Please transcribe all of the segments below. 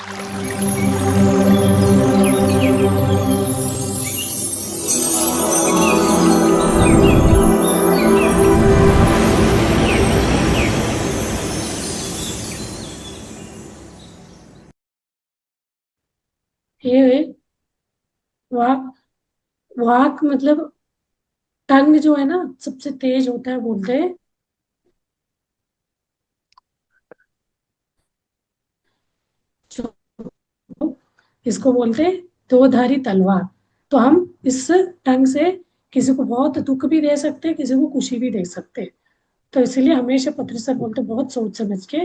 ये वाक, वाक मतलब टंग जो है ना सबसे तेज होता है, बोलते हैं। जो इसको बोलते हैं दो धारी तलवार। तो हम इस टंग से किसी को बहुत दुख भी दे सकते हैं, किसी को खुशी भी दे सकते हैं। तो इसलिए हमेशा पत्री सर बोलते हैं, बहुत सोच समझ के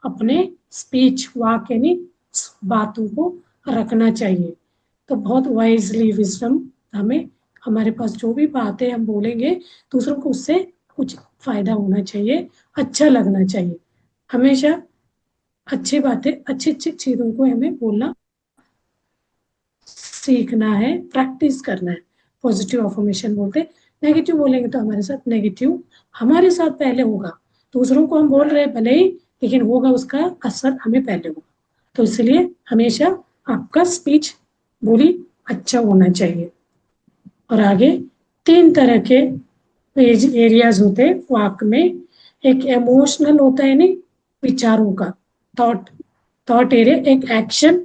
अपने स्पीच, वाक यानी बातों को रखना चाहिए। तो बहुत वाइजली, विजडम हमें, हमारे पास जो भी बातें हम बोलेंगे दूसरों को उससे कुछ फायदा होना चाहिए, अच्छा लगना चाहिए। हमेशा अच्छी बातें, अच्छी अच्छी चीजों को हमें बोलना सीखना है, प्रैक्टिस करना है। पॉजिटिव अफर्मेशन बोलते हैं। नेगेटिव बोलेंगे तो हमारे साथ नेगेटिव हमारे साथ पहले होगा। दूसरों को हम बोल रहे हैं भले ही, लेकिन होगा उसका असर हमें पहले होगा। तो इसलिए हमेशा आपका स्पीच बोली अच्छा होना चाहिए। और आगे तीन तरह के एरियाज होते हैं वाक में। एक इमोशनल होता है, नहीं, विचारों का, थॉट, थॉट एरिया। एक एक्शन,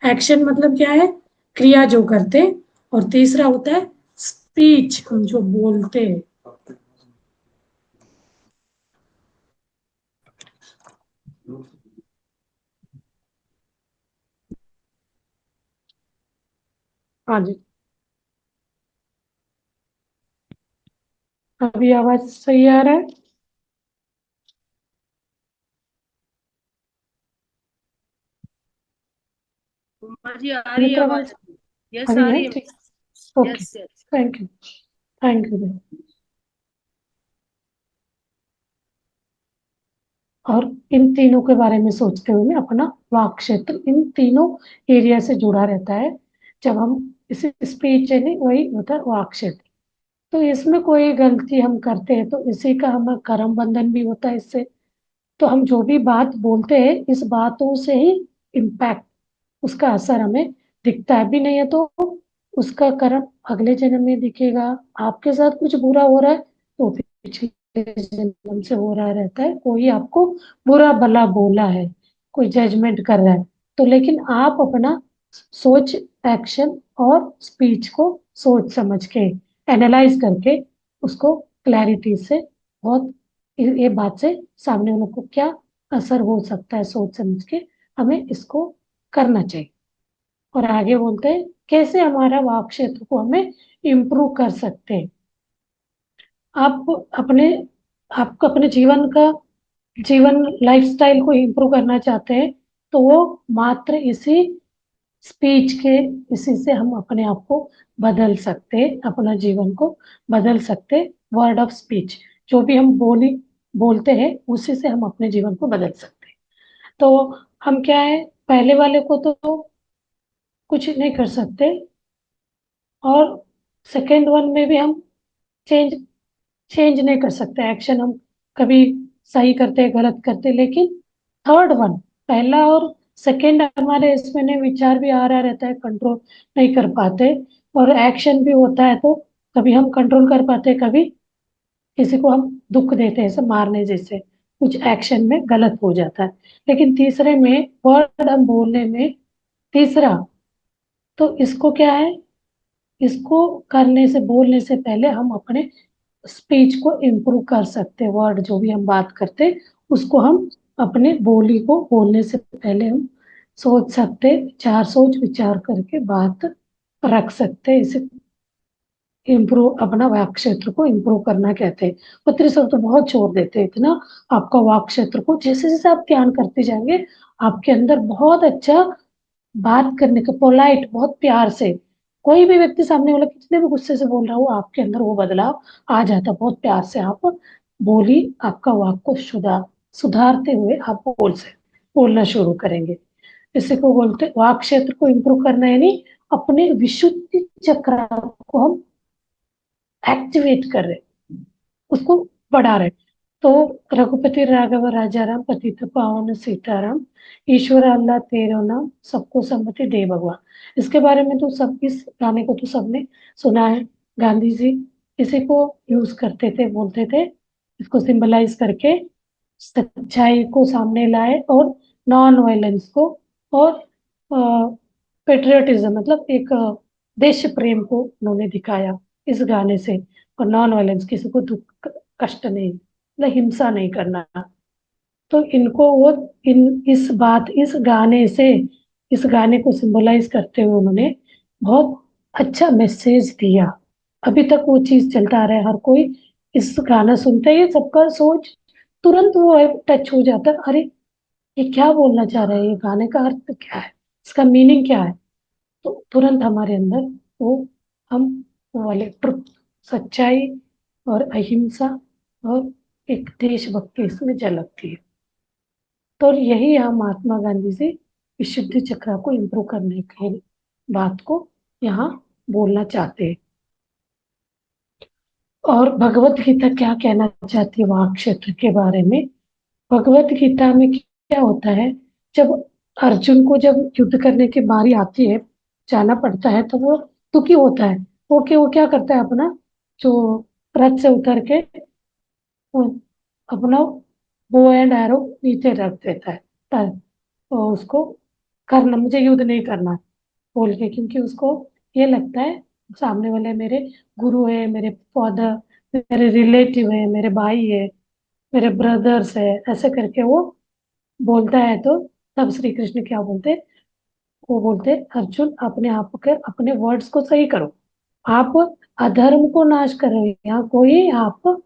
एक्शन मतलब क्या है, क्रिया जो करते हैं। और तीसरा होता है स्पीच, हम जो बोलते हैं। हाँ जी। अभी आवाज सही आ रहा है? हाँ जी, आ रही है मित्र आवाज। आवाज आ यस, रही आ है? रही है। ठीक। Okay. Yes yes. Thank you, thank you. और इन तीनों के बारे में सोचते हुए अपना वाक क्षेत्र इन तीनों एरिया से जुड़ा रहता है। जब हम इसे स्पीच यानी वही होता है वाक क्षेत्र। तो इसमें कोई गलती हम करते हैं तो इसी का हमें कर्म बंधन भी होता है इससे। तो हम जो भी बात बोलते हैं इस बातों से ही इम्पैक्ट, उसका असर हमें दिखता है। भी नहीं है तो उसका कर्म अगले जन्म में दिखेगा। आपके साथ कुछ बुरा हो रहा है तो पिछले जन्म से हो रहा रहता है। कोई आपको बुरा भला बोला है, कोई जजमेंट कर रहा है, तो लेकिन आप अपना सोच, एक्शन और स्पीच को सोच समझ के, एनालाइज करके उसको क्लैरिटी से, बहुत ये बात से सामने वालों को क्या असर हो सकता है सोच समझ के हमें इसको करना चाहिए। और आगे बोलते हैं कैसे हमारा वाक क्षेत्र को हमें इम्प्रूव कर सकते हैं। आप अपने, आपको अपने जीवन का, जीवन लाइफस्टाइल को इम्प्रूव करना चाहते हैं तो वो मात्र इसी स्पीच के, इसी से हम अपने आप को बदल सकते हैं, अपना जीवन को बदल सकते हैं। वर्ड ऑफ स्पीच, जो भी हम बोलते हैं उसी से हम अपने जीवन को बदल सकते हैं। तो हम क्या है, पहले वाले को तो कुछ नहीं कर सकते, और सेकेंड वन में भी हम चेंज चेंज नहीं कर सकते। एक्शन हम कभी सही करते गलत करते, लेकिन थर्ड वन, पहला और सेकेंड हमारे इसमें नहीं, विचार भी आ रहा रहता है, कंट्रोल नहीं कर पाते। और एक्शन भी होता है तो कभी हम कंट्रोल कर पाते, कभी किसी को हम दुख देते हैं, ऐसे मारने जैसे कुछ एक्शन में गलत हो जाता है। लेकिन तीसरे में, वर्ड हम बोलने में, तीसरा, तो इसको क्या है, इसको करने से, बोलने से पहले हम अपने स्पीच को इम्प्रूव कर सकते हैं। वर्ड जो भी हम बात करते हैं उसको हम अपने बोली को बोलने से पहले हम सोच सकते, चार सोच विचार करके बात रख सकते हैं। इसे इम्प्रूव, अपना वाक क्षेत्र को इम्प्रूव करना कहते हैं। पत्री सब तो बहुत छोड़ देते हैं इतना। आपका वाक क्षेत्र को जैसे जैसे आप ध्यान करते जाएंगे आपके अंदर बहुत अच्छा बात करने का, पोलाइट, बहुत प्यार से, कोई भी व्यक्ति सामने वाला कितने भी गुस्से से बोल रहा हो आपके अंदर वो बदलाव आ जाता है। बहुत प्यार से आप बोली, आपका वाक को सुधारते हुए आप बोलना शुरू करेंगे। इसी को बोलते, वाक क्षेत्र को इम्प्रूव करना यानी अपने विशुद्धि चक्र को हम एक्टिवेट कर रहे, उसको बढ़ा रहे। तो रघुपति राघव राजा राम पतित पावन सीताराम, ईश्वर अल्लाह तेरो नाम, सबको सम्मति दे भगवान। इसके बारे में तो सब, इस गाने को तो सबने सुना है। गांधी जी इसी को यूज करते थे, बोलते थे, इसको सिंबलाइज करके सच्चाई को सामने लाए और नॉन वायलेंस को, और पेट्रियोटिज्म मतलब एक देश प्रेम को उन्होंने दिखाया इस गाने से। और नॉन वायलेंस, किसी को दुख कष्ट नहीं, मतलब हिंसा नहीं करना। तो इनको वो इस गाने से, इस गाने को सिंबलाइज करते हुए उन्होंने बहुत अच्छा मैसेज दिया। अभी तक वो चीज चलता आ रहा है। हर कोई इस गाना सुनते ही सबका सोच तुरंत वो टच हो जाता है, अरे ये क्या बोलना चाह रहा है, ये गाने का अर्थ क्या है, इसका मीनिंग क्या है। तो तुरंत हमारे अंदर वो, हम वो वाले ट्रुथ, सच्चाई और अहिंसा और एक देशभक्ति इसमें झलकती है। तो यही हम महात्मा गांधी से विशुद्ध चक्र को इम्प्रूव करने के बात को यहाँ बोलना चाहते हैं। और भगवत गीता क्या कहना चाहती है वाक क्षेत्र के बारे में। भगवत गीता में क्या होता है, जब अर्जुन को जब युद्ध करने की बारी आती है, जाना पड़ता है, तो वो दुखी होता है। वो क्या करता है, अपना जो रथ से उतर के वो अपना बो एंड एरो नीचे रख देता है, तो उसको करना, मुझे युद्ध नहीं करना बोल के, क्योंकि उसको ये लगता है सामने वाले मेरे गुरु है, मेरे फादर, मेरे रिलेटिव है, मेरे भाई है, मेरे ब्रदर्स है, ऐसे करके वो बोलता है। तो तब श्री कृष्ण क्या बोलते, वो बोलते अर्जुन अपने आप के अपने वर्ड्स को सही करो, आप अधर्म को नाश कर रहे हो, यहाँ कोई आप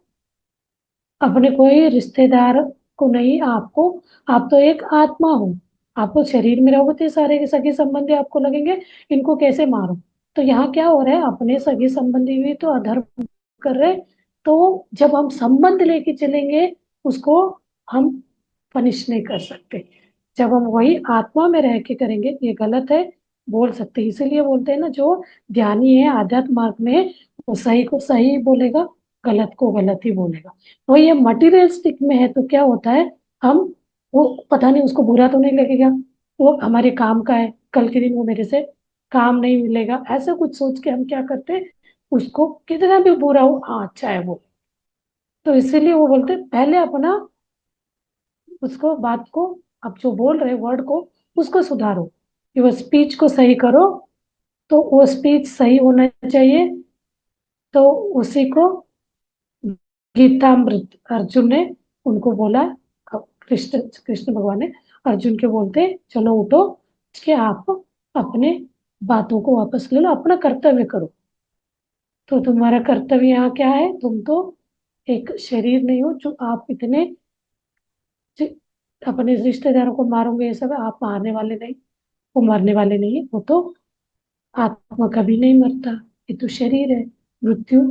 अपने कोई रिश्तेदार को नहीं, आपको, आप तो एक आत्मा हो, आपको शरीर में रहोगे तो ये सारे के सगे संबंधी आपको लगेंगे, इनको कैसे मारो। तो यहाँ क्या हो रहा है, अपने सगे संबंधी भी तो अधर्म कर रहे। तो जब हम संबंध लेके चलेंगे, उसको हम पनिश नहीं कर सकते। जब हम वही आत्मा में रह के करेंगे, ये गलत है बोल सकते हैं। इसीलिए बोलते हैं ना, जो ज्ञानी है आध्यात्म मार्ग में है, वो सही को सही बोलेगा, गलत को गलत ही बोलेगा। वो ये मटीरियलिस्टिक में है तो क्या होता है, हम, वो पता नहीं उसको बुरा तो नहीं लगेगा, वो हमारे काम का है, कल के दिन वो मेरे से काम नहीं मिलेगा, ऐसा कुछ सोच के हम क्या करते हैं, उसको कितना भी बुरा हो, हाँ अच्छा है वो। तो इसीलिए वो बोलते हैं, पहले अपना उसको बात को, आप जो बोल रहे वर्ड को, उसको सुधारो, कि वो स्पीच को सही करो। तो वो स्पीच सही होना चाहिए। तो उसी को गीतामृत अर्जुन ने उनको बोला, कृष्ण कृष्ण भगवान ने अर्जुन के बोलते, चलो उठो कि आप अपने बातों को वापस ले लो, अपना कर्तव्य करो। तो तुम्हारा कर्तव्य यहाँ क्या है, तुम तो एक शरीर नहीं हो जो आप इतने अपने रिश्तेदारों को मारोगे, ये सब आप मारने वाले नहीं, वो मरने वाले नहीं है, वो तो आत्मा कभी नहीं मरता, ये तो शरीर है। मृत्यु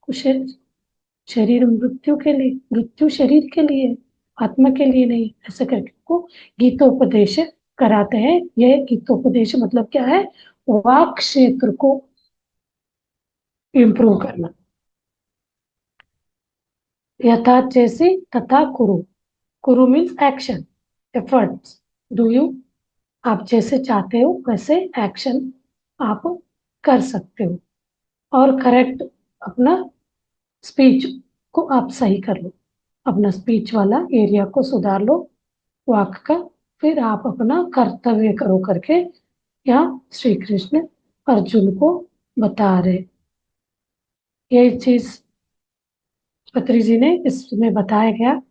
कुछ, शरीर मृत्यु के लिए, मृत्यु शरीर के लिए है, आत्मा के लिए नहीं। ऐसे करके को गीतोपदेश कराते हैं। यह गीतोपदेश मतलब क्या है, वाक क्षेत्र को इम्प्रूव करना। यथा जैसे तथा कुरु, कुरु means action, efforts, do you, आप जैसे चाहते हो वैसे एक्शन आप कर सकते हो। और करेक्ट अपना स्पीच को आप सही कर लो, अपना स्पीच वाला एरिया को सुधार लो, वाक का। फिर आप अपना कर्तव्य करो करके यहाँ श्री कृष्ण अर्जुन को बता रहे। यही चीज पत्री जी ने इसमें बताया गया।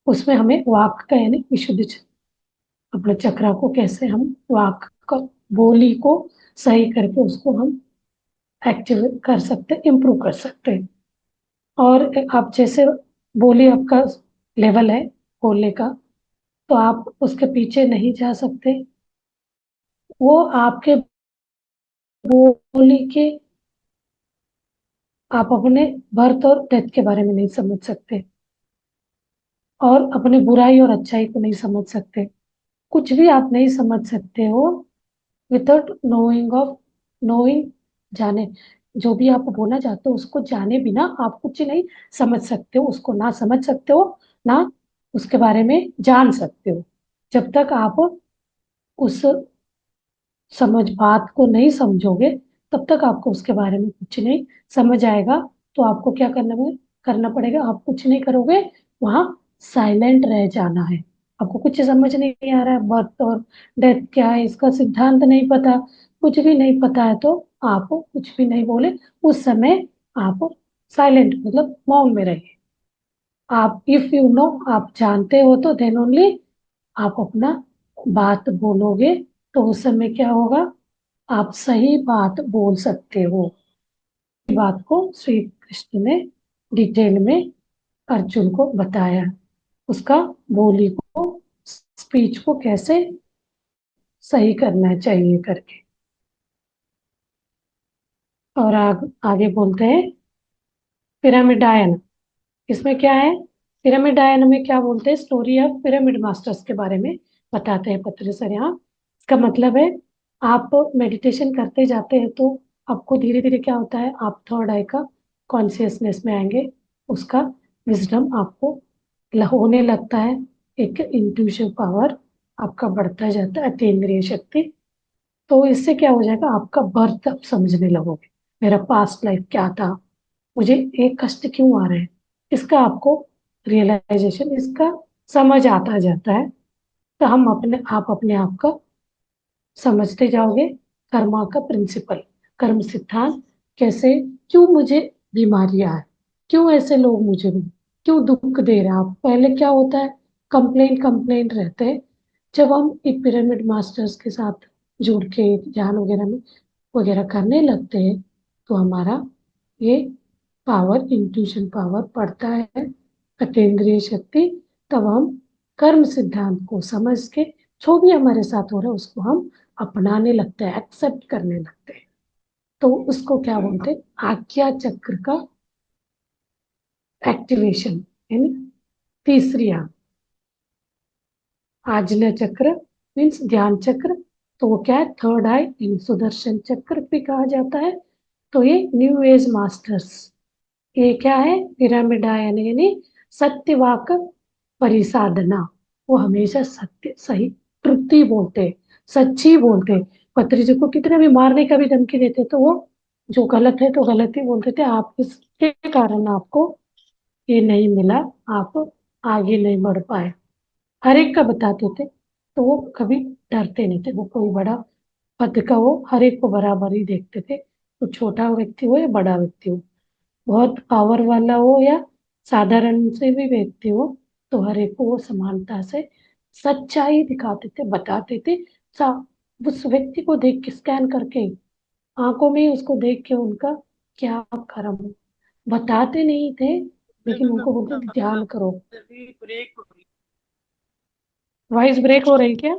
उसमें हमें वाक का यानी विशुद्ध अपने चक्र को कैसे हम वाक का बोली को सही करके उसको हम एक्टिव कर सकते, इम्प्रूव कर सकते हैं। और आप जैसे बोली आपका लेवल है बोलने का, तो आप उसके पीछे नहीं जा सकते। वो आपके बोली के, आप अपने बर्थ और डेथ के बारे में नहीं समझ सकते, और अपने बुराई और अच्छाई को नहीं समझ सकते। कुछ भी आप नहीं समझ सकते हो विदाउट नोइंग ऑफ, नोइंग, जाने, जो भी आप बोलना चाहते हो उसको जाने बिना आप कुछ नहीं समझ सकते हो, उसको ना समझ सकते हो ना उसके बारे में जान सकते हो। जब तक आप उस बात को नहीं समझोगे, तब तक आपको उसके बारे में कुछ नहीं समझ आएगा। तो आपको क्या करना पड़ेगा, आप कुछ नहीं करोगे, वहां साइलेंट रह जाना है। आपको कुछ समझ नहीं आ रहा है, बर्थ और डेथ क्या है, इसका सिद्धांत नहीं पता, कुछ भी नहीं पता है, तो आप कुछ भी नहीं बोले। उस समय आप साइलेंट मतलब मौन में रहिए। आप इफ यू नो, आप जानते हो तो देन ओनली आप अपना बात बोलोगे। तो उस समय क्या होगा, आप सही बात बोल सकते हो। इस बात को श्री कृष्ण ने डिटेल में अर्जुन को बताया, उसका बोली को, स्पीच को कैसे सही करना चाहिए करके। और आगे बोलते हैं पिरामिडायन। इसमें क्या है, पिरामिडायन में क्या बोलते हैं, स्टोरी ऑफ पिरामिड मास्टर्स के बारे में बताते हैं पत्र सर यहाँ। इसका मतलब है, आप मेडिटेशन करते जाते हैं तो आपको धीरे धीरे क्या होता है, आप थर्ड आई का कॉन्शियसनेस में आएंगे। उसका विजडम आपको होने लगता है, एक इंट्यूशन पावर आपका बढ़ता जाता है, अतीन्द्रिय शक्ति। तो इससे क्या हो जाएगा, आपका बर्थ आप समझने लगोगे, मेरा पास्ट लाइफ क्या था, मुझे एक कष्ट क्यों आ रहे हैं, इसका आपको रियलाइजेशन, इसका समझ आता जाता है। तो आप अपने आप का समझते जाओगे। कर्मा का प्रिंसिपल, कर्म सिद्धांत, कैसे, क्यों मुझे बीमारियां है, क्यों ऐसे लोग मुझे क्यों दुख दे रहे हैं। आप पहले क्या होता है, कंप्लेन कंप्लेन रहते हैं। जब हम एक पिरामिड मास्टर्स के साथ जुड़ के ध्यान वगैरह में वगैरह करने लगते हैं, तो हमारा ये पावर, इंट्यूशन पावर बढ़ता है, अतीन्द्रिय शक्ति। तब हम कर्म सिद्धांत को समझ के जो भी हमारे साथ हो रहा है उसको हम अपनाने लगते हैं, एक्सेप्ट करने लगते हैं। तो उसको क्या बोलते हैं, आज्ञा चक्र का एक्टिवेशन, यानी तीसरी आंख। आज्ञा चक्र मीन्स ध्यान चक्र, तो वो क्या है, थर्ड आई इन सुदर्शन चक्र भी कहा जाता है। तो ये न्यू एज मास्टर्स, ये क्या है, पिरामिडायन यानी सत्यवाक परिसाधना। वो हमेशा सत्य, सही, ट्रुथी बोलते, सच्ची बोलते। पत्री जी को कितने भी मारने का भी धमकी देते तो वो जो गलत है तो गलत ही बोलते थे। आप इसके कारण आपको ये नहीं मिला, आप आगे नहीं बढ़ पाए, हर एक का बताते थे। तो वो कभी डरते नहीं थे, वो कोई बड़ा पद का हो, हर एक को बराबर ही देखते थे। वो छोटा व्यक्ति हो या बड़ा व्यक्ति हो, बहुत पावर वाला हो या साधारण से भी व्यक्ति हो, तो हर एक को वो समानता से सच्चाई दिखाते थे, बताते थे। उस व्यक्ति को देख के, स्कैन करके, आंखों में ही उसको देख के उनका क्या कर्म हो, बताते नहीं थे, लेकिन उनको बोलते थे ध्यान करो। ब्रेक हो रही वॉइस ब्रेक हो रही क्या?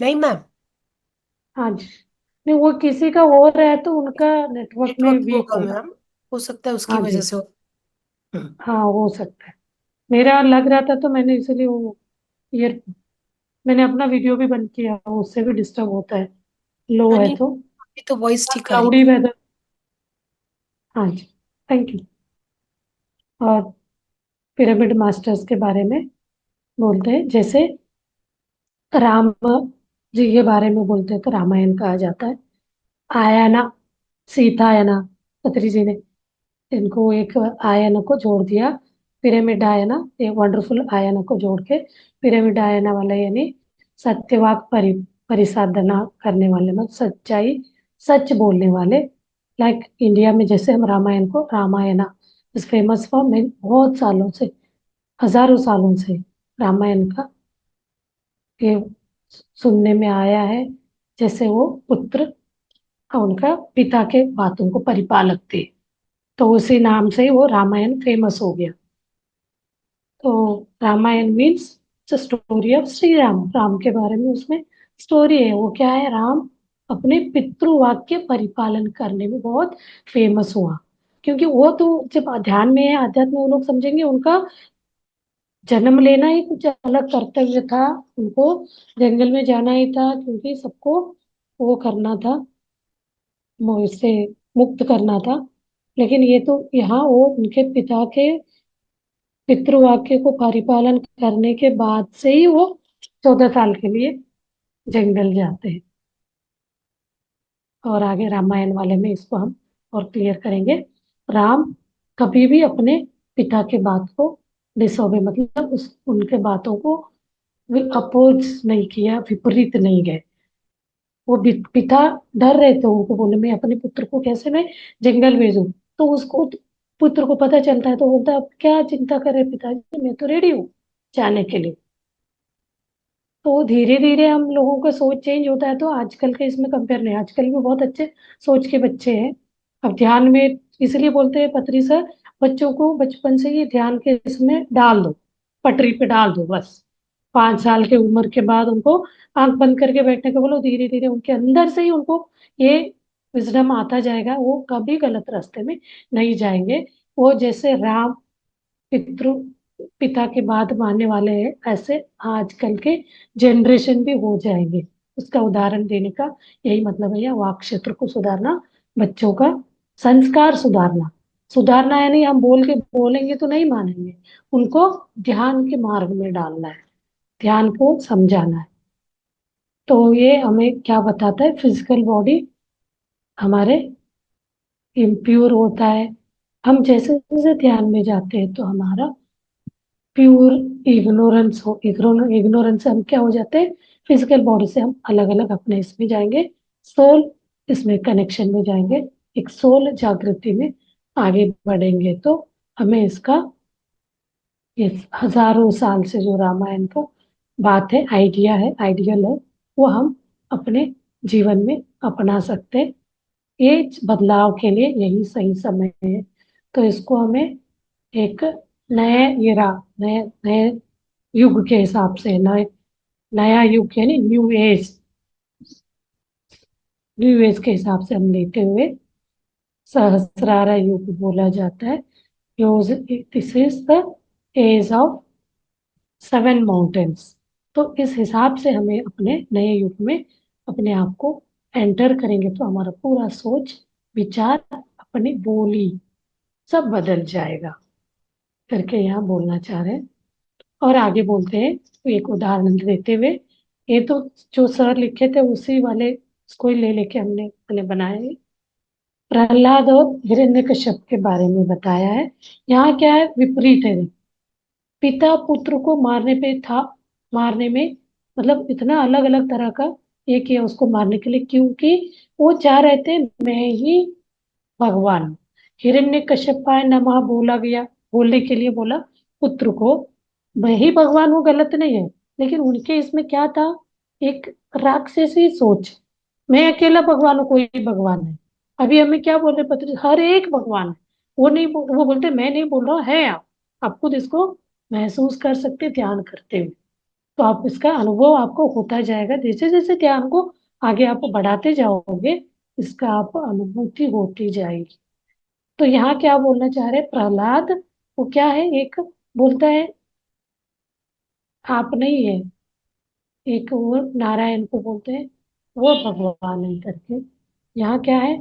नहीं मैम, हाँ जी। नहीं, वो किसी का हो रहा है तो उनका नेटवर्क में नेटवर्क वीक होगा होगा। मैम, हो सकता है उसकी हाँ वजह जी, से हो। हाँ हो सकता है। मेरा लग रहा था तो मैंने इसलिए वो ईयर, मैंने अपना वीडियो भी बंद किया, उससे भी डिस्टर्ब होता है, लो है नहीं, तो। अभी तो वॉइस ठीक आ रही क्लाउडी है। वेदर। हाँ जी, थैंक यू। और पिरामिड मास्टर्स के बारे में बोलते हैं, जैसे राम जी के बारे में बोलते हैं तो रामायण कहा जाता है। आयना, सीता आयना, खत्री जी ने इनको एक आयन को जोड़ दिया, पिरामिड आयना, एक वंडरफुल आयन को जोड़ के पिरामिड आयना वाला, यानी सत्यवाक परिसाधना करने वाले, मतलब सच्चाई, सच बोलने वाले। लाइक इंडिया में जैसे हम रामायण को रामायणा इस फेमस फॉर में बहुत सालों से, हजारों सालों से रामायण का ये सुनने में आया है। जैसे वो पुत्र उनका पिता के बातों को परिपालक थे, तो उसी नाम से वो रामायण फेमस हो गया। तो Ramayan means story of Shri Ram, Ram के बारे में उसमें स्टोरी है। वो क्या है, राम अपने पितृवाक्य परिपालन करने में बहुत फेमस हुआ। क्योंकि वो तो जब ध्यान में है, आध्यात्म में, वो लोग समझेंगे उनका जन्म लेना ही कुछ अलग कर्तव्य था, उनको जंगल में जाना ही था, क्योंकि सबको वो करना था, मोह से मुक्त करना था। लेकिन ये तो यहाँ वो उनके पिता के पितृवाक्य को परिपालन करने के बाद से ही वो 14 साल के लिए जंगल जाते हैं। और आगे रामायण वाले में इसको हम और क्लियर करेंगे। राम कभी भी अपने पिता के बात को डिसोबे, मतलब उस उनके बातों को अपोज नहीं किया, विपरीत नहीं गए। वो पिता डर रहे थे, उनको बोले मैं अपने पुत्र को कैसे मैं जंगल भेजूं। तो उसको पुत्र को पता चलता है तो बोलता है अब क्या चिंता करे पिताजी, मैं तो रेडी हूँ जाने के लिए। तो धीरे धीरे हम लोगों का सोच चेंज होता है। तो आजकल के इसमें कंपेयर नहीं, आजकल भी बहुत अच्छे सोच के बच्चे हैं। अब ध्यान में इसलिए बोलते हैं पत्री सर, बच्चों को बचपन से ही ध्यान के इसमें डाल दो, पटरी पे डाल दो बस। 5 साल के उम्र के बाद उनको आंख बंद करके बैठने को बोलो, धीरे धीरे उनके अंदर से ही उनको ये विजडम आता जाएगा, वो कभी गलत रास्ते में नहीं जाएंगे। वो जैसे राम पितृ पिता के बात मानने वाले हैं, ऐसे आजकल के जनरेशन भी हो जाएंगे। उसका उदाहरण देने का यही मतलब है, या वाक क्षेत्र को सुधारना, बच्चों का संस्कार सुधारना। सुधारना है नहीं, हम बोल के बोलेंगे तो नहीं मानेंगे, उनको ध्यान के मार्ग में डालना है, ध्यान को समझाना है। तो ये हमें क्या बताता है, फिजिकल बॉडी हमारे इम्प्योर होता है। हम जैसे जैसे ध्यान में जाते हैं तो हमारा प्योर इग्नोरेंस से हम क्या हो जाते हैं, फिजिकल बॉडी से हम अलग अलग अपने इसमें जाएंगे, सोल इसमें कनेक्शन में जाएंगे, एक सोल जागृति में आगे बढ़ेंगे। तो हमें इसका इस हजारों साल से जो रामायण का बात है, आइडिया है, आइडियल है, वो हम अपने जीवन में अपना सकते हैं। ये बदलाव के लिए यही सही समय है। तो इसको हमें एक नए इरा, नए नए युग के हिसाब से, नए नया युग यानी न्यू एज के हिसाब से हम लेते हुए सहस्रारा युग बोला जाता है। This is the age of 7 mountains. तो इस हिसाब से हमें अपने नए युग में अपने आप को एंटर करेंगे तो हमारा पूरा सोच विचार, अपनी बोली सब बदल जाएगा करके यहाँ बोलना चाह रहे हैं। और आगे बोलते हैं, तो एक उदाहरण देते हुए, ये तो जो सर लिखे थे उसी वाले इसको ही ले लेके हमने बनाए हैं। प्रहलाद और हिरण्यकश्यप के बारे में बताया है। यहाँ क्या है, विपरीत है। पिता पुत्र को मारने पे था, मारने में मतलब इतना अलग अलग तरह का ये किया उसको मारने के लिए, क्योंकि वो चाह रहे थे मैं ही भगवान हूँ। हिरण्यकश्यपाय नमः बोला गया, बोलने के लिए बोला पुत्र को, मैं ही भगवान हूँ, गलत नहीं है। लेकिन उनके इसमें क्या था, एक राक्षसी सोच, मैं अकेला भगवान हूँ, कोई भगवान नहीं। अभी हमें क्या बोल रहे पत्र, हर एक भगवान है। वो नहीं वो बोलते मैं नहीं बोल रहा हूँ, है आप खुद इसको महसूस कर सकते ध्यान करते हुए। तो आप इसका अनुभव आपको होता जाएगा, जैसे जैसे ध्यान को आगे आप बढ़ाते जाओगे इसका आप अनुभूति होती जाएगी। तो यहाँ क्या बोलना चाह रहे प्रहलाद, वो क्या है, एक बोलता है आप नहीं है, एक वो नारायण को बोलते हैं वो भगवान है करके। यहाँ क्या है,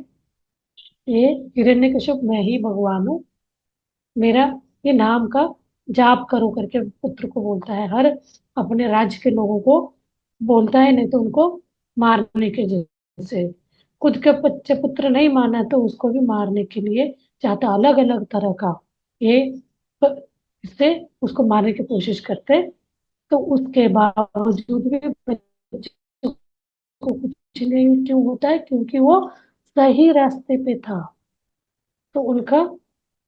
ये हिरण्यकश्यप मैं ही भगवान हूँ, मेरा ये नाम का जाप करो करके पुत्र को बोलता है, हर अपने राज्य के लोगों को बोलता है, नहीं तो उनको मारने के जैसे। खुद के बच्चे पुत्र नहीं माना तो उसको भी मारने के लिए चाहता, अलग अलग तरह का ये इससे उसको मारने की कोशिश करते। तो उसके बावजूद भी बच्चे को कुछ नहीं क्यों होता है, क्योंकि वो सही रास्ते पे था। तो उनका,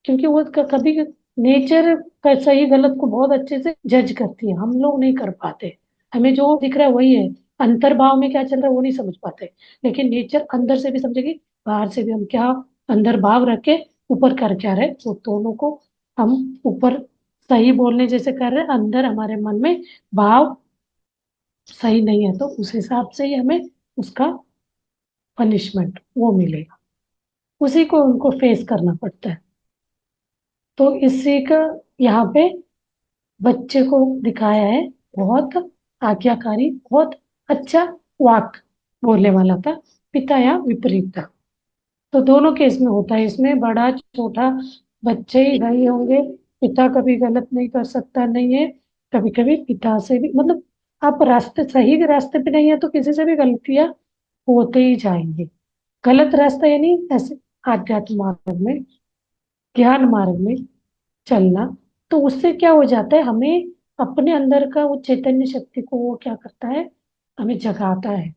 क्योंकि वो कभी नेचर का सही गलत को बहुत अच्छे से जज करती है, हम लोग नहीं कर पाते। हमें जो दिख रहा है वही है, अंतर्भाव में क्या चल रहा है वो नहीं समझ पाते। लेकिन नेचर अंदर से भी समझेगी, बाहर से भी। हम क्या अंदर भाव रख के ऊपर कर क्या रहे, तो दोनों को हम ऊपर सही बोलने जैसे कर रहे हैं, अंदर हमारे मन में भाव सही नहीं है, तो उस हिसाब से ही हमें उसका पनिशमेंट वो मिलेगा, उसी को उनको फेस करना पड़ता है। तो इसी का यहाँ पे बच्चे को दिखाया है, बहुत आज्ञाकारी, बहुत अच्छा वाक बोलने वाला था, पिता या विपरीत था। तो दोनों केस में होता है, इसमें बड़ा छोटा बच्चे ही नहीं होंगे। पिता कभी गलत नहीं कर सकता नहीं है, कभी कभी पिता से भी, मतलब आप रास्ते सही रास्ते पे नहीं है तो किसी से भी गलतियां होते ही जाएंगे। गलत रास्ता यानी ऐसे आध्यात्म मार्ग में, ज्ञान मार्ग में चलना, तो उससे क्या हो जाता है, हमें अपने अंदर का वो चैतन्य शक्ति को वो क्या करता है, हमें जगाता है।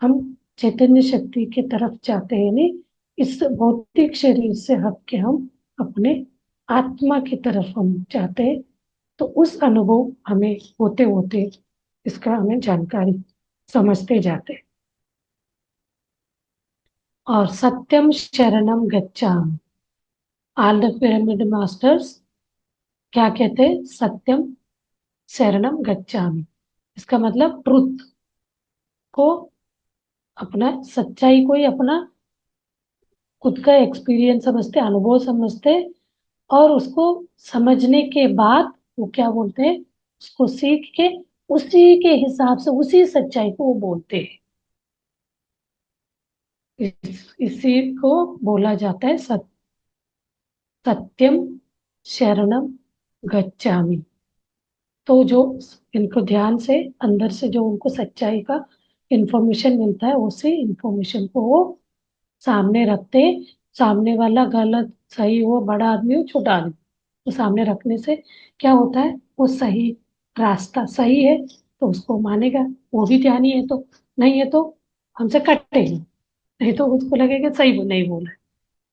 हम चैतन्य शक्ति की तरफ जाते हैं, नहीं इस भौतिक शरीर से हट के हम अपने आत्मा की तरफ हम जाते हैं। तो उस अनुभव हमें होते होते इसका हमें जानकारी समझते जाते हैं। और सत्यम शरणम गच्छामि, ऑल द पिरामिड मास्टर्स क्या कहते हैं, सत्यम शरणम गच्छामि, इसका मतलब ट्रुथ को, अपना सच्चाई को ही अपना खुद का एक्सपीरियंस समझते, अनुभव समझते, और उसको समझने के बाद वो क्या बोलते हैं, उसको सीख के उसी के हिसाब से उसी सच्चाई को वो बोलते हैं। इसी को बोला जाता है सत्यम शरणम गच्छामि। तो जो इनको ध्यान से अंदर से जो उनको सच्चाई का इंफॉर्मेशन मिलता है, उसी इंफॉर्मेशन को वो सामने रखते हैं। सामने वाला गलत सही हो, बड़ा आदमी हो छोटा आदमी, तो सामने रखने से क्या होता है, वो सही रास्ता सही है तो उसको मानेगा, वो भी ध्यानी है तो, नहीं है तो हमसे कटेगा, नहीं तो उसको लगेगा सही नहीं बोला है।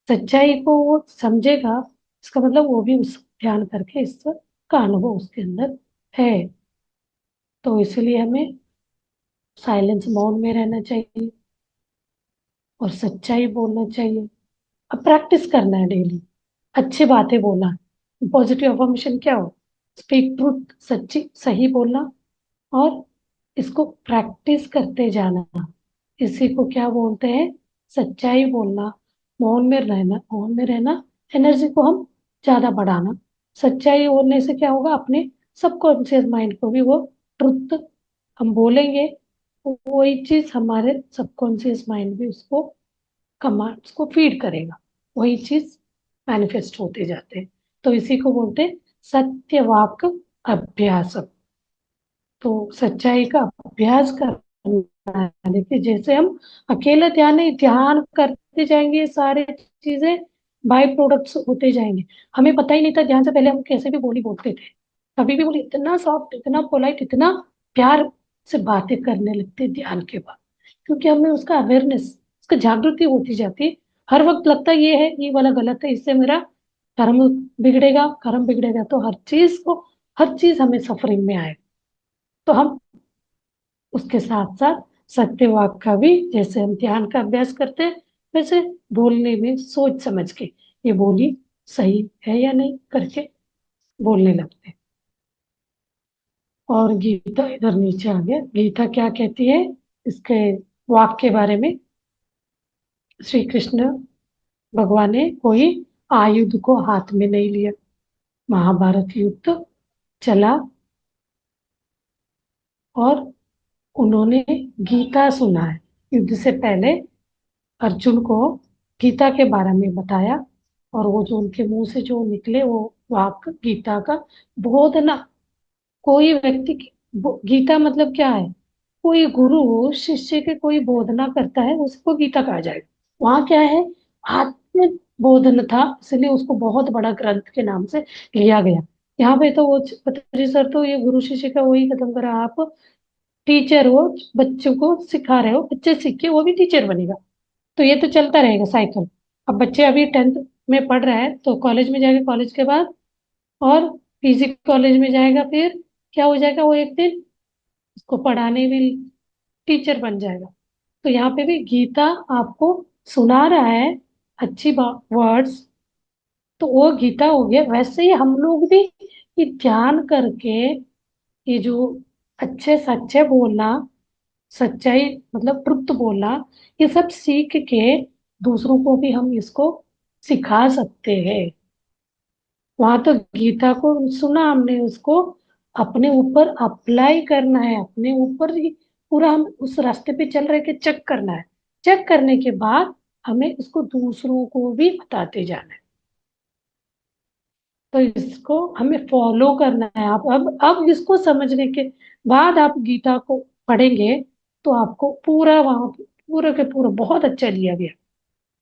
सच्चाई को वो समझेगा, इसका मतलब वो भी उस ध्यान करके इसका अनुभव उसके अंदर है। तो इसलिए हमें साइलेंस, मौन में रहना चाहिए और सच्चाई बोलना चाहिए। अब प्रैक्टिस करना है डेली, अच्छी बातें बोलना। पॉजिटिव अफर्मेशन क्या हो, स्पीक ट्रूथ, सच्ची सही बोलना, और इसको प्रैक्टिस करते जाना। इसी को क्या बोलते हैं, सच्चाई बोलना, मौन में रहना। मौन में रहना, एनर्जी को हम ज्यादा बढ़ाना। सच्चाई बोलने से क्या होगा, अपने सबकॉन्शियस माइंड को भी वो ट्रुथ हम बोलेंगे, वही चीज हमारे सबकॉन्शियस माइंड भी उसको कमांड्स को फीड करेगा, वही चीज मैनिफेस्ट होते जाते हैं। तो इसी को बोलते हैं सत्यवाक अभ्यास। तो सच्चाई का अभ्यास करना है। देखिए जैसे हम अकेला ध्यान नहीं, ध्यान करते जाएंगे, ये सारे चीजें बाय प्रोडक्ट्स होते जाएंगे। हमें पता ही नहीं था ध्यान से पहले हम कैसे भी बोली बोलते थे, कभी भी बोली इतना सॉफ्ट, इतना पोलाइट, इतना प्यार से बातें करने लगते ध्यान के बाद, क्योंकि हमें उसका अवेयरनेस, उसका जागृति होती जाती है। हर वक्त लगता है ये है, ये वाला गलत है, इससे मेरा कर्म बिगड़ेगा, कर्म बिगड़ेगा तो हर चीज को, हर चीज हमें सफरिंग में आएगा। तो हम उसके साथ साथ सत्यवाक का भी, जैसे हम ध्यान का अभ्यास करते हैं, वैसे बोलने में सोच समझ के ये बोली सही है या नहीं करके बोलने लगते हैं। और गीता इधर नीचे आ गया, गीता क्या कहती है इसके वाक के बारे में। श्री कृष्ण भगवान ने कोई आयुध को हाथ में नहीं लिया, महाभारत युद्ध चला और उन्होंने गीता सुना है। युद्ध से पहले अर्जुन को गीता के बारे में बताया, और वो जो उनके मुंह से जो निकले वो वाक्य गीता का बोधना। कोई व्यक्ति गीता मतलब क्या है, कोई गुरु शिष्य के कोई बोधना करता है उसको गीता कहा जाएगा। वहां क्या है, आत्म बोधन था, इसलिए उसको बहुत बड़ा ग्रंथ के नाम से लिया गया। यहाँ पे तो वो पतंजलि सर तो ये गुरु शिष्य का वही खत्म करा, आप टीचर हो, बच्चों को सिखा रहे हो, बच्चे सीख के वो भी टीचर बनेगा। तो ये तो चलता रहेगा साइकिल। अब बच्चे अभी 10th में पढ़ रहे हैं तो कॉलेज में जाएगा, कॉलेज के बाद और पीजी कॉलेज में जाएगा, फिर क्या हो जाएगा, वो एक दिन उसको पढ़ाने भी टीचर बन जाएगा। तो यहाँ पे भी गीता आपको सुना रहा है अच्छी वर्ड्स, तो वो गीता हो गया। वैसे ही हम लोग भी ये ध्यान करके, ये जो अच्छे सच्चे बोलना, सच्चाई मतलब ट्रुथ बोलना, ये सब सीख के दूसरों को भी हम इसको सिखा सकते हैं। वहां तो गीता को सुना हमने, उसको अपने ऊपर अप्लाई करना है, अपने ऊपर ही पूरा हम उस रास्ते पे चल रहे कि चेक करना है। चेक करने के बाद हमें इसको दूसरों को भी बताते जाना है। तो इसको हमें फॉलो करना है। आप अब इसको समझने के बाद आप गीता को पढ़ेंगे तो आपको पूरा वहां पूरा के पूरा बहुत अच्छा लिया गया।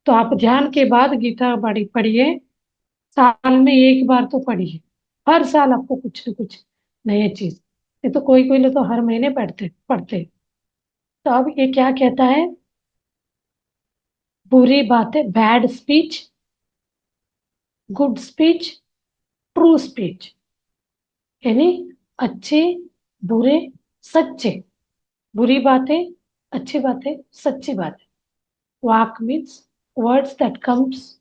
तो आप ध्यान के बाद गीता पढ़िए, साल में एक बार तो पढ़िए। हर साल आपको कुछ न कुछ नई चीज, ये तो कोई लोग तो हर महीने पढ़ते पढ़ते। तो अब ये क्या कहता है, बुरी बातें, bad speech, good speech, true speech, यानी अच्छे, बुरे, सच्चे। बुरी बातें, अच्छी बातें, सच्ची बातें। वाक means words that comes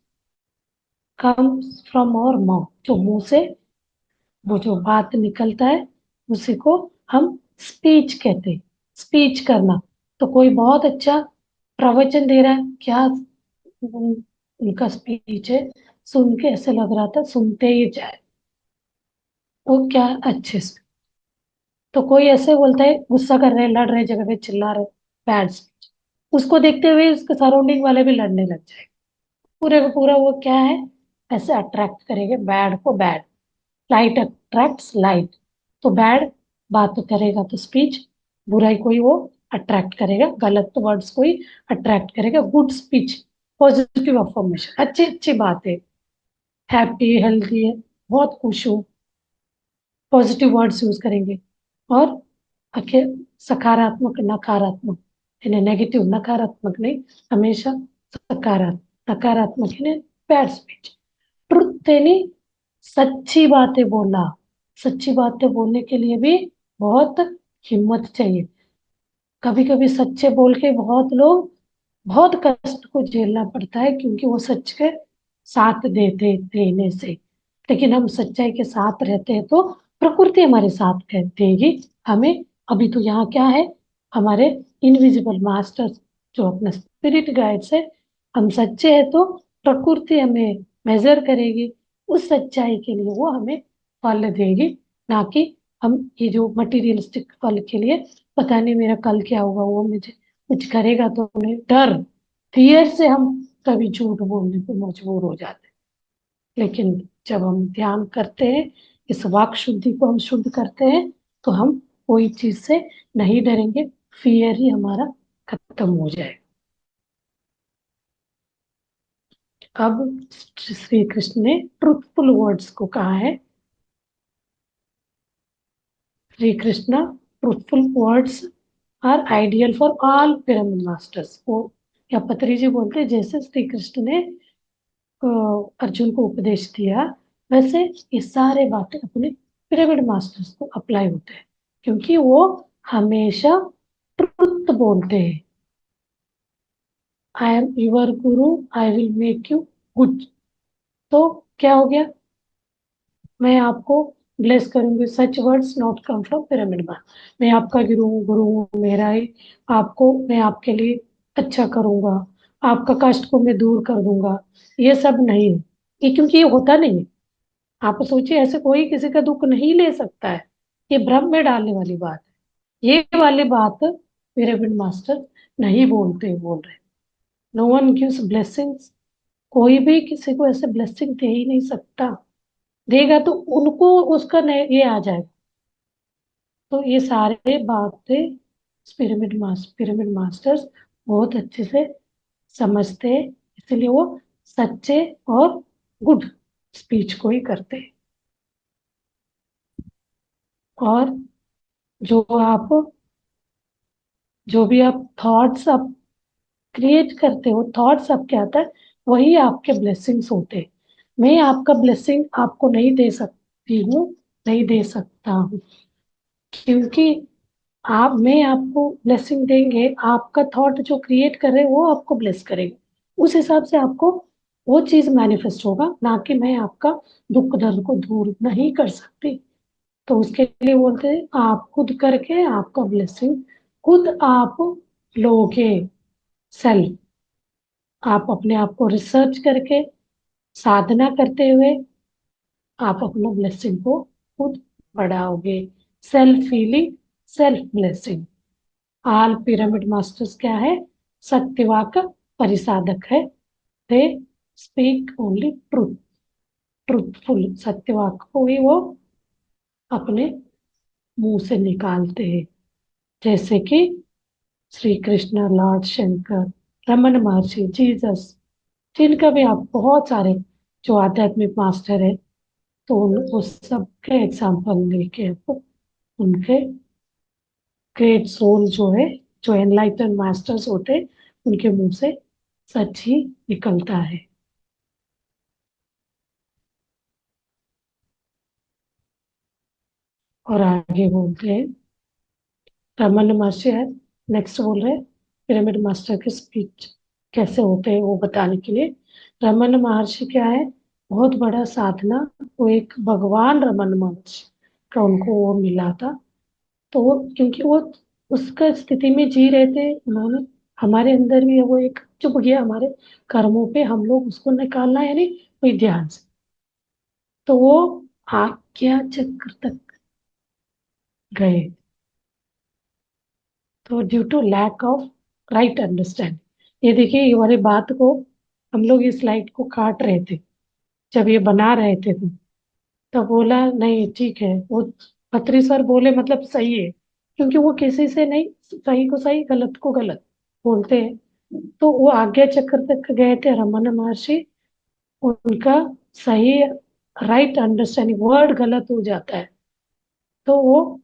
from our mouth, जो मुंह से वो जो बात निकलता है उसी को हम स्पीच कहते हैं। स्पीच करना। तो कोई बहुत अच्छा प्रवचन दे रहा है, क्या उनका स्पीच है, सुन के ऐसे लग रहा था सुनते ही जाए, वो क्या अच्छे से। तो कोई ऐसे बोलता है गुस्सा कर रहे, लड़ रहे, जगह पे चिल्ला रहे, बैड स्पीच, उसको देखते हुए उसके सराउंडिंग वाले भी लड़ने लग जाए। पूरे का पूरा वो क्या है, ऐसे अट्रैक्ट करेंगे बैड को बैड। Light attracts light. तो बैड बात तो करेगा तो स्पीच, बुराई कोई वो अट्रैक्ट करेगा, गलत वर्ड्स कोई अट्रैक्ट करेगा। गुड स्पीच, पॉजिटिव अफर्मेशन, अच्छी अच्छी बातें, हैप्पी हेल्थी है, बहुत खुश हूँ, पॉजिटिव वर्ड्स यूज करेंगे। और आखिर सकारात्मक, नकारात्मक, यानी नेगेटिव, नकारात्मक नहीं, हमेशा सकारात्मक। नकारात्मक यानी बैड स्पीच। ट्रुथ यानी सच्ची बातें बोलना। सच्ची बातें बोलने के लिए भी बहुत हिम्मत चाहिए। कभी कभी सच्चे बोल के बहुत लोग बहुत कष्ट को झेलना पड़ता है, क्योंकि वो सच के साथ देने से। लेकिन हम सच्चाई के साथ रहते हैं तो प्रकृति हमारे साथ देगी हमें। अभी तो यहाँ क्या है, हमारे इनविजिबल मास्टर्स जो अपना स्पिरिट गाइड्स है, हम सच्चे हैं तो प्रकृति हमें मेजर करेगी, उस सच्चाई के लिए वो हमें फल देगी। ना कि हम ये जो मटीरियलिस्टिक फल के लिए, पता नहीं मेरा कल क्या होगा, वो मुझे कुछ करेगा तो उन्हें डर, फियर से हम कभी झूठ बोलने पे मजबूर हो जाते हैं। लेकिन जब हम ध्यान करते हैं, इस वाक शुद्धि को हम शुद्ध करते हैं, तो हम कोई चीज से नहीं डरेंगे, फियर ही हमारा खत्म हो जाए। अब श्री कृष्ण ने ट्रुथफुल वर्ड्स को कहा है। Shri Krishna, truthful words are ideal for all pyramid masters. वो या पत्री जी बोलते हैं, जैसे श्री कृष्ण ने अर्जुन को उपदेश दिया, वैसे ये सारे बातें अपने पिरामिड मास्टर्स को अप्लाई होते हैं, क्योंकि वो हमेशा ट्रुथ बोलते हैं। I am your Guru, I will make you good. तो क्या हो गया, मैं आपको ब्लेस करूंगी। सच words not come from pyramid master. मैं आपका गुरु हूँ, मेरा ही आपको, मैं आपके लिए अच्छा करूंगा, आपका कष्ट को मैं दूर कर दूंगा, ये सब नहीं है। ये क्योंकि ये होता नहीं है। आप सोचिए, ऐसे कोई किसी का दुख नहीं ले सकता है, ये भ्रम में डालने वाली बात है। ये वाली बात पिरामिड मास्टर नहीं बोल रहे। No one gives blessings. कोई भी किसी को ऐसे ब्लेसिंग दे ही नहीं सकता, देगा तो उनको उसका ये आ जाएगा। तो ये सारे बातें पिरामिड मास्टर्स बहुत अच्छे से समझते हैं, इसलिए वो सच्चे और गुड स्पीच को ही करते हैं। और जो आप जो भी आप थॉट्स आप क्रिएट करते हो, थॉट्स आपके आता है, वही आपके ब्लेसिंग्स होते हैं। मैं आपका ब्लेसिंग आपको नहीं दे सकती हूँ, नहीं दे सकता हूँ, क्योंकि मैं आपको ब्लेसिंग देंगे, आपका थॉट जो क्रिएट कर रहे हैं वो आपको ब्लेस करेंगे, उस हिसाब से आपको वो चीज मैनिफेस्ट होगा। ना कि मैं आपका दुख दर्द को दूर नहीं कर सकती। तो उसके लिए बोलते हैं, आप खुद करके आपका ब्लेसिंग खुद आप लोगे। सेल्फ, आप अपने आप को रिसर्च करके, साधना करते हुए आप अपना ब्लेसिंग को खुद बढ़ाओगे। Self healing, self blessing. All pyramid masters क्या है, सत्यवाक परिसाधक है। They speak only truth, truthful, सत्यवाक को ही वो अपने मुंह से निकालते हैं। जैसे कि श्री कृष्ण, लॉर्ड शंकर, रमन महर्षि, जीसस, जिनका भी आप बहुत सारे जो आध्यात्मिक मास्टर है, तो वो सबके एग्जाम्पल लेके आपको उनके ग्रेट सोल जो है, जो एनलाइटन मास्टर्स होते हैं, उनके मुंह से सच ही निकलता है। और आगे बोलते हैं, रमन महर्षि है, नेक्स्ट बोल रहे हैं पिरामिड मास्टर के स्पीच कैसे होते हैं वो बताने के लिए। रमन महर्षि क्या है, बहुत बड़ा साधना, वो एक भगवान रमन महर्षि का उनको वो मिला था। तो वो क्योंकि वो उसका स्थिति में जी रहे थे, उन्होंने हमारे अंदर भी वो एक चुप गया हमारे कर्मों पे, हम लोग उसको निकालना है, यानी वही ध्यान से। तो वो आज्ञा चक्र तक गए। तो due to lack of right understand, ये देखिए ये वाली बात को हम लोग इस स्लाइड को काट रहे थे जब ये बना रहे थे, तो बोला नहीं ठीक है, वो खत्री सर बोले मतलब सही है, क्योंकि वो किसी से नहीं, सही को सही गलत को गलत बोलते हैं। तो वो आज्ञा चक्र तक गए थे रमन महर्षि, उनका सही राइट अंडरस्टैंडिंग, वर्ड गलत हो जाता है तो वो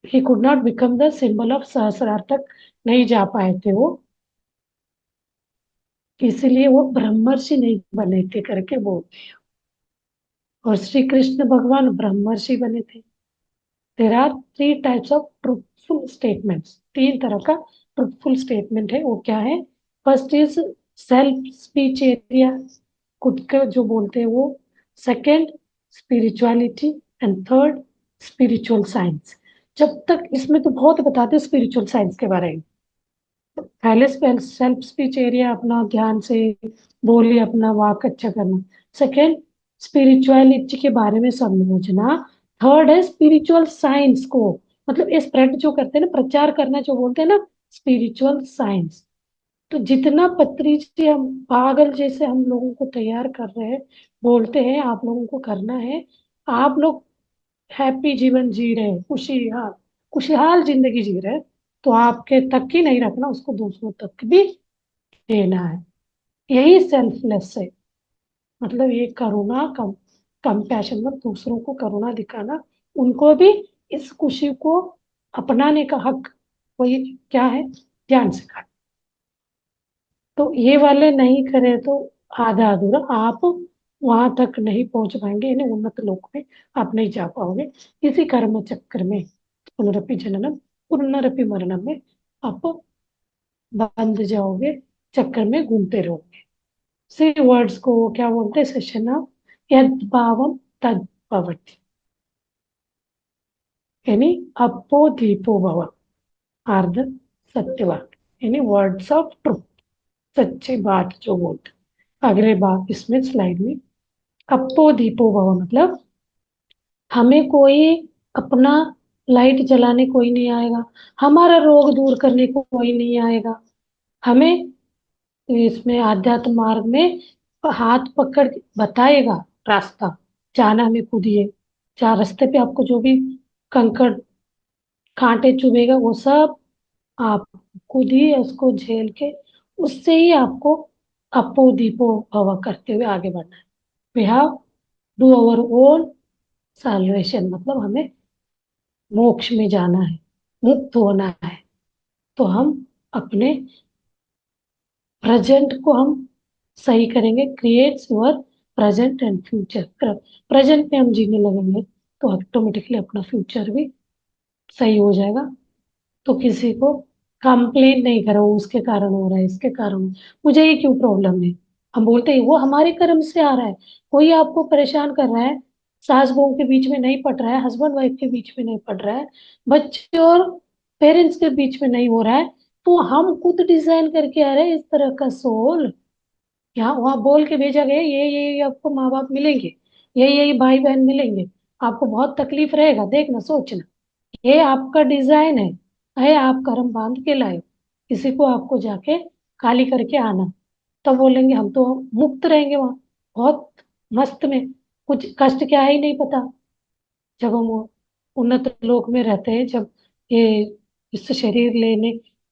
ही could not become the symbol of सहस्रार तक नहीं जा पाए थे वो, इसलिए वो ब्रह्मर्षि नहीं बने थे करके बोलते हैं। और श्री कृष्ण भगवान ब्रह्मर्षि बने थे। There are three types of truthful statements, तीन तरह का ट्रूथफुल स्टेटमेंट है। वो क्या है, first is self speech area, खुद का जो बोलते हैं वो। Second spirituality, and third spiritual science. जब तक इसमें तो बहुत बताते हैं स्पिरिचुअल साइंस के बारे में। पहले सेल्फ स्पीच एरिया, अपना ध्यान से बोलिए, अपना वाक अच्छा करना। सेकंड स्पिरिचुअलिटी के बारे में समझना। थर्ड है स्पिरिचुअल साइंस को, मतलब ये स्प्रेड जो करते हैं ना, प्रचार करना जो बोलते हैं ना, स्पिरिचुअल साइंस। तो जितना पत्री जी हम पागल जैसे हम लोगों को तैयार कर रहे हैं, बोलते हैं आप लोगों को करना है, आप लोग हैप्पी जीवन जी रहे हैं, खुशहाल खुशहाल जिंदगी जी रहे हैं, तो आपके तक ही नहीं रखना, उसको दूसरों तक भी देना है। यही सेल्फलेस है, मतलब ये करुणा, कंपैशन, मतलब दूसरों को करुणा दिखाना, उनको भी इस खुशी को अपनाने का हक, वही क्या है, ध्यान सिखाना। तो ये वाले नहीं करे तो आधा अधूरा, आप वहां तक नहीं पहुंच पाएंगे, यानी उन्नत लोक में आप नहीं जा पाओगे। इसी कर्म चक्र में, पुनरपि जननम पुनरपि मरणम में आप बंध जाओगे, चक्कर में घूमते रहोगे। सी वर्ड्स को क्या बोलते हैं, सेशन यद भावम तद भवति, यानी अपो दीपो भव, आर्ध सत्यवान, यानी वर्ड्स ऑफ ट्रूथ, सच्ची बात जो बोलते। अगले बात इसमें स्लाइड में, अपो दीपो भव मतलब हमें कोई अपना लाइट जलाने कोई नहीं आएगा, हमारा रोग दूर करने को कोई नहीं आएगा। हमें इसमें आध्यात्म मार्ग में हाथ पकड़ के बताएगा रास्ता, जाना हमें खुद ही है। जहाँ रास्ते पे आपको जो भी कंकड़ कांटे चुभेगा वो सब आप खुद ही उसको झेल के, उससे ही आपको अपो दीपो भव करते हुए आगे बढ़ना है। We have do our own salvation, मतलब हमें मोक्ष में जाना है, मुक्त होना है। तो हम अपने प्रेजेंट को हम सही करेंगे, creates your present and future. Present में हम जीने लगेंगे तो ऑटोमेटिकली अपना फ्यूचर भी सही हो जाएगा। तो किसी को कंप्लेन नहीं करो, उसके कारण हो रहा है, इसके कारण मुझे ये क्यों प्रॉब्लम है। हम बोलते हैं वो हमारे कर्म से आ रहा है, कोई आपको परेशान कर रहा है, सास बहू के बीच में नहीं पड़ रहा है, हस्बैंड वाइफ के बीच में नहीं पड़ रहा है, बच्चे और पेरेंट्स के बीच में नहीं हो रहा है, तो हम खुद डिजाइन करके आ रहे हैं इस तरह का सोल। यहाँ वहां बोल के भेजा गया ये आपको माँ बाप मिलेंगे, ये भाई बहन मिलेंगे, आपको बहुत तकलीफ रहेगा, देखना सोचना, ये आपका डिजाइन है आप कर्म बांध के लाए, किसी को आपको जाके खाली करके आना। तब बोलेंगे हम तो मुक्त रहेंगे वहां, बहुत मस्त में, कुछ कष्ट क्या है ही नहीं पता। जब हम वो उन्नत लोक में रहते हैं, जब ये इस शरीर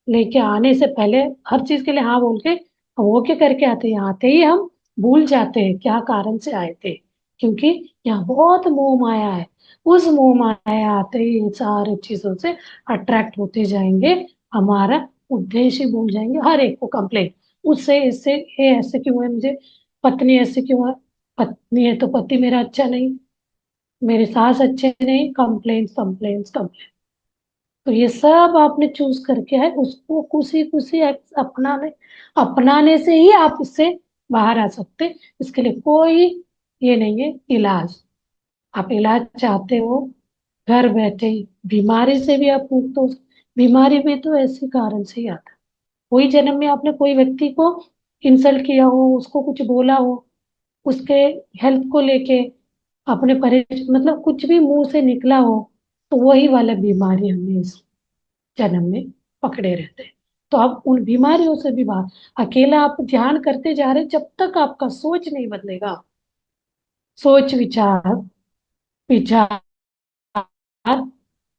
लेके आने से पहले हर चीज के लिए हाँ बोल के हम वो क्या करके आते हैं, यहाँ आते ही हम भूल जाते हैं क्या कारण से आए थे, क्योंकि यहाँ बहुत मोह माया है। उस मोह माया आते ही इन सारी चीजों से अट्रैक्ट होते जाएंगे, हमारा उद्देश्य ही भूल जाएंगे। हर एक को कंप्लेन, उससे इससे, ये ऐसे क्यों है मुझे, पत्नी ऐसे क्यों है, पत्नी है तो पति मेरा अच्छा नहीं, मेरे सास अच्छे नहीं, कंप्लेन्स कंप्लेन्स कंप्लेन। तो ये सब आपने चूज करके है, उसको खुशी खुशी अपनाने, अपनाने से ही आप इससे बाहर आ सकते। इसके लिए कोई ये नहीं है इलाज। आप इलाज चाहते हो, घर बैठे ही बीमारी से भी आप मुक्त हो। बीमारी भी तो ऐसे कारण से ही आता है। कोई जन्म में आपने कोई व्यक्ति को इंसल्ट किया हो, उसको कुछ बोला हो, उसके हेल्थ को लेके अपने मतलब कुछ भी मुंह से निकला हो, तो वही वाला बीमारी हमें इस जन्म में पकड़े रहते हैं। तो आप उन बीमारियों से भी बाहर, अकेला आप ध्यान करते जा रहे, जब तक आपका सोच नहीं बदलेगा, सोच विचार, विचार,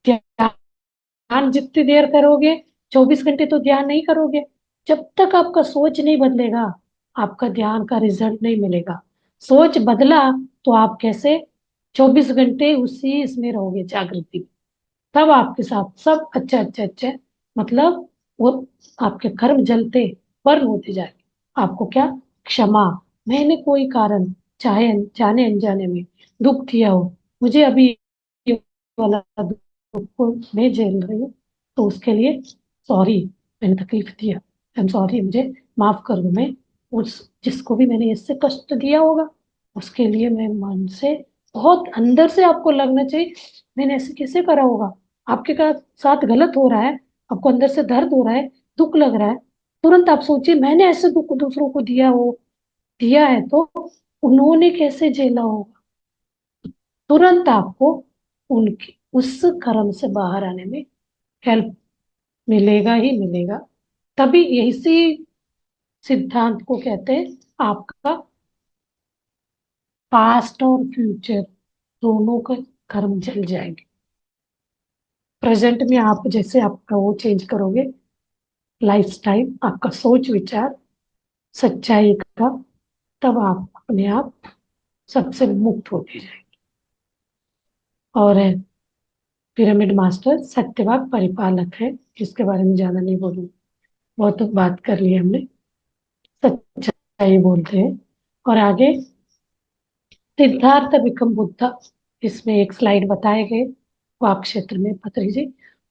ध्यान जितनी देर करोगे, 24 घंटे तो ध्यान नहीं करोगे। जब तक आपका सोच नहीं बदलेगा, आपका ध्यान का रिजल्ट नहीं मिलेगा। सोच बदला तो आप कैसे 24 घंटे उसी इसमें रहोगे, जागृति में। तब आपके साथ सब अच्छा अच्छा अच्छा, मतलब वो आपके कर्म जलते बर्न होते जाएंगे। आपको क्या, क्षमा, मैंने कोई कारण, चाहे जाने अनजाने में दुख दिया हो, मुझे अभी ये वाला दुख को मैं झेल रही हूँ, तो उसके लिए सॉरी, मैंने तकलीफ दिया, आई एम सॉरी, मुझे माफ कर दो। मैं उस जिसको भी मैंने इससे कष्ट दिया होगा, उसके लिए मैं मन से, बहुत अंदर से आपको लगना चाहिए मैंने ऐसे कैसे करा होगा। आपके साथ गलत हो रहा है, आपको अंदर से दर्द हो रहा है, दुख लग रहा है, तुरंत आप सोचिए मैंने ऐसे दुख दूसरों को दिया है तो उन्होंने कैसे झेला होगा। तुरंत आपको उनके उस कर्म से बाहर आने में हेल्प मिलेगा ही मिलेगा। तभी इसी सिद्धांत को कहते हैं आपका पास्ट और फ्यूचर दोनों का कर्म जल जाएंगे। प्रेजेंट में आप जैसे आपका वो चेंज करोगे, लाइफ स्टाइल, आपका सोच विचार, सच्चाई का, तब आप अपने आप सबसे मुक्त होते जाएंगे। और पिरामिड मास्टर सत्यवाक परिपालक है, जिसके बारे में ज्यादा नहीं बोलूंगी, बहुत बात कर ली हमने। सच्चाई बोलते हैं। और आगे सिद्धार्थ बिकम बुद्धा, इसमें एक स्लाइड बताए गए, वाक क्षेत्र में पत्री जी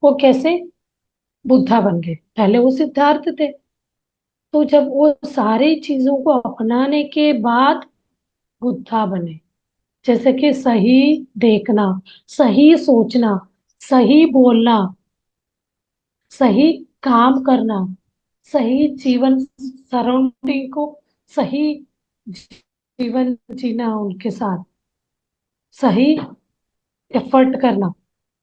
वो कैसे बुद्धा बन गए। पहले वो सिद्धार्थ थे, तो जब वो सारी चीजों को अपनाने के बाद बुद्धा बने। जैसे कि सही देखना, सही सोचना, सही बोलना, सही काम करना, सही जीवन, सराउंडिंग को सही जीवन जीना, उनके साथ सही एफर्ट करना,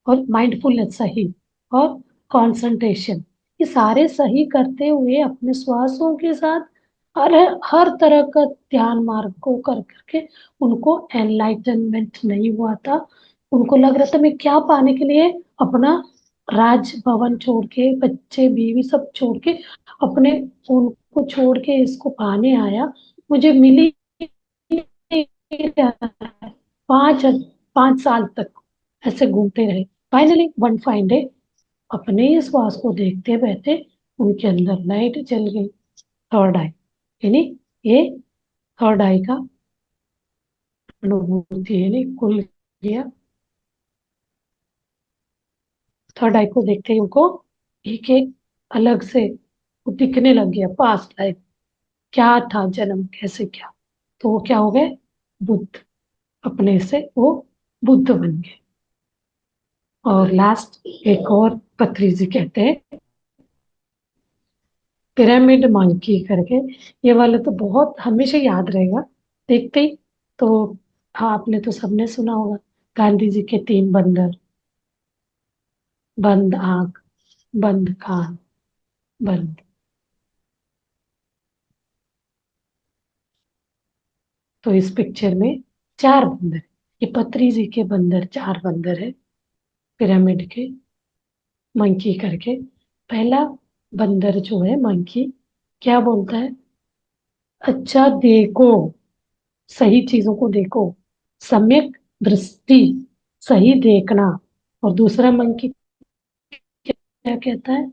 और माइंडफुलनेस सही, और कंसंट्रेशन, ये सारे सही करते हुए अपने श्वासों के साथ हर हर तरह का ध्यान मार्ग को कर करके उनको एनलाइटनमेंट नहीं हुआ था। उनको लग रहा था मैं क्या पाने के लिए अपना राज भवन छोड़ के, बच्चे बीवी सब छोड़ के, अपने उनको छोड़ के इसको पाने आया, मुझे मिली नहीं रहा है। 5 5 साल तक ऐसे घूमते रहे। फाइनली वन फाइन डे अपने ही श्वास को देखते बैठे उनके अंदर लाइट जल गई, थर्ड आई, यानी ये थर्ड आई का अनुभूति, यानी खुल गया। थर्ड आई को देखते ही उनको एक एक अलग से वो दिखने लग गया, पास्ट लाइफ क्या था, जन्म कैसे क्या। तो वो क्या हो गए, बुद्ध, अपने से वो बुद्ध बन गए। और लास्ट एक और पत्री जी कहते हैं पिरामिड मंकी करके, ये वाला तो बहुत हमेशा याद रहेगा, देखते ही। तो हाँ, आपने तो सबने सुना होगा, गांधी जी के 3 बंदर, बंद आंख, बंद कान, बंद, तो इस पिक्चर में 4 बंदर, ये पत्री जी के बंदर 4 बंदर है पिरामिड के, मंकी करके। पहला बंदर जो है मंकी, क्या बोलता है? अच्छा देखो, सही चीजों को देखो, सम्यक दृष्टि, सही देखना। और दूसरा मंकी क्या कहता है?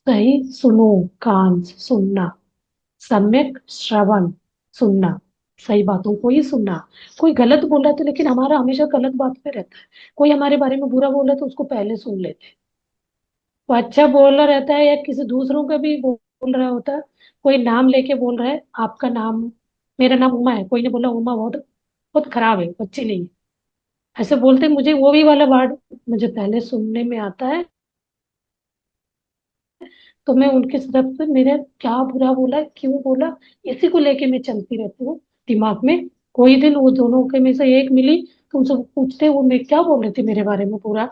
सही सुनो, कान से सुनना, सम्यक श्रवण, सुनना, सही बातों को ही सुनना। कोई गलत बोल रहा है तो, लेकिन हमारा हमेशा गलत बात पे रहता है। कोई हमारे बारे में बुरा बोल रहा है तो उसको पहले सुन लेते हैं। वो अच्छा बोल रहा रहता है या किसी दूसरों का भी बोल रहा होता है, कोई नाम लेके बोल रहा है, आपका नाम, मेरा नाम उमा है, कोई ने बोला उमा बहुत बहुत खराब है, अच्छी नहीं है, ऐसे बोलते मुझे वो भी वाला वर्ड मुझे पहले सुनने में आता है, तो मैं उनकी तरफ से मेरे क्या बुरा बोला, क्यों बोला, इसी को लेके मैं चलती रहती हूँ दिमाग में। कोई दिन वो दोनों के में से एक मिली तो उनसे पूछते वो मैं क्या बोल रही थी मेरे बारे में पूरा,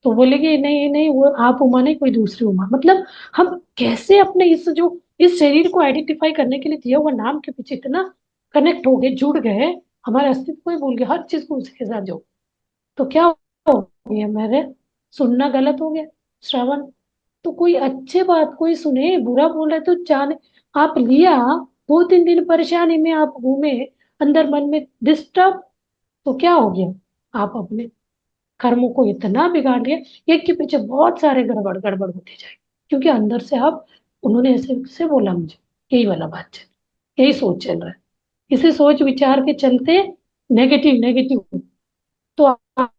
तो बोलेगी नहीं नहीं वो आप उमा नहीं, कोई दूसरी उमा। मतलब हम कैसे अपने इस जो इस शरीर को आइडेंटिफाई करने के लिए दिया हुआ नाम के पीछे इतना कनेक्ट हो गए, जुड़ गए, हमारे अस्तित्व को ही भूल गए, हर चीज को उसी के साथ जो, तो क्या हो गया मेरे, सुनना गलत हो गया, श्रवण। तो कोई अच्छे बात कोई सुने, बुरा बोल रहा है तो जाने, आप लिया, 2-3 दिन परेशानी में आप घूमे, अंदर मन में डिस्टर्ब, तो क्या हो गया, आप अपने कर्मों को इतना बिगाड़ लिया, एक के पीछे बहुत सारे गड़बड़ गड़बड़ होते जाए, क्योंकि अंदर से आप, उन्होंने ऐसे से बोला मुझे, यही वाला बात चल, यही सोच चल रहा है, इसे सोच विचार के चलते नेगेटिव नेगेटिव। तो आप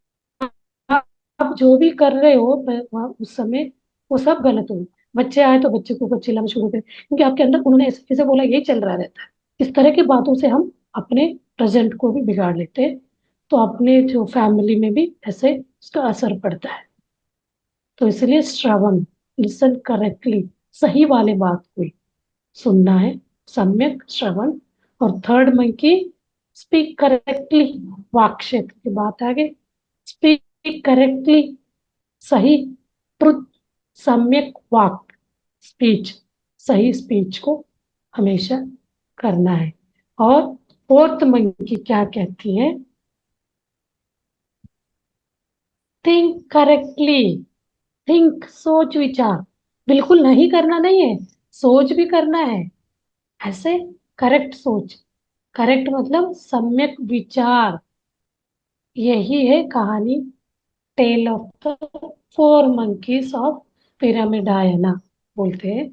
जो भी कर रहे हो वहाँ उस समय वो सब गलत हो। बच्चे आए तो बच्चे को चिल्लाना शुरू करें, क्योंकि आपके अंदर उन्होंने ऐसे कैसे बोला, यही चल रहा रहता है। इस तरह की बातों से हम अपने प्रेजेंट को भी बिगाड़ लेते हैं, तो अपने जो फैमिली में भी ऐसे उसका असर पड़ता है। तो इसलिए श्रवण, लिसन करेक्टली, सही वाले बात को ही सुनना है, सम्यक श्रवण। और थर्ड में की स्पीक करेक्टली, वाक क्षेत्र की बात आ गई, स्पीक करेक्टली, सही, ट्रुथ, सम्यक वाक, स्पीच, सही स्पीच को हमेशा करना है। और फोर्थ मंकी क्या कहती है? थिंक करेक्टली, थिंक, सोच विचार, बिल्कुल नहीं करना नहीं है, सोच भी करना है, ऐसे करेक्ट सोच, करेक्ट मतलब सम्यक विचार। यही है कहानी, tale of the 4 monkeys of Pyramidayana, बोलते हैं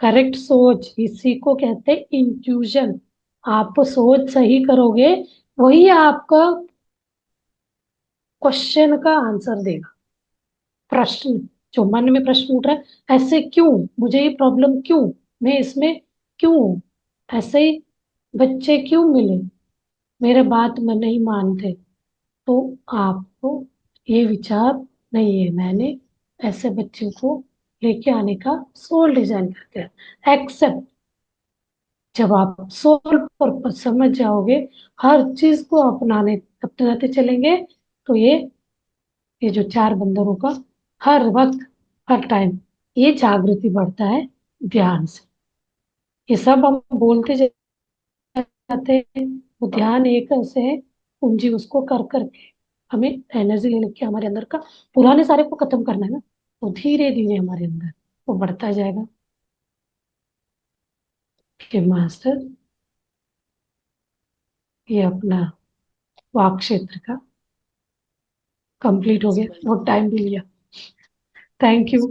करेक्ट सोच, इसी को कहते हैं इंट्यूजन। आप सोच सही करोगे, वही आपका क्वेश्चन का आंसर देगा। प्रश्न, जो मन में प्रश्न उठ रहा है, ऐसे क्यों, मुझे ये प्रॉब्लम क्यों, मैं इसमें क्यों, ऐसे ही बच्चे क्यों मिले, मेरे बात में नहीं मानते, तो आपको ये विचार नहीं है, मैंने ऐसे बच्चे को लेके आने का सोल डिजाइन करके एक्सेप्ट। जब आप सोल पर्पस समझ जाओगे, हर चीज को अपनाते चलेंगे, तो ये जो 4 बंदरों का हर वक्त, हर टाइम, ये जागृति बढ़ता है ध्यान से। ये सब हम बोलते जाते हैं, वो ध्यान एक ऐसे है पूंजी, उसको कर करके हमें एनर्जी ले लेके हमारे अंदर का पुराने सारे को खत्म करना है ना, तो धीरे धीरे हमारे अंदर वो बढ़ता जाएगा कि मास्टर, ये अपना वाक क्षेत्र का कंप्लीट हो गया, बहुत टाइम भी लिया। Thank you.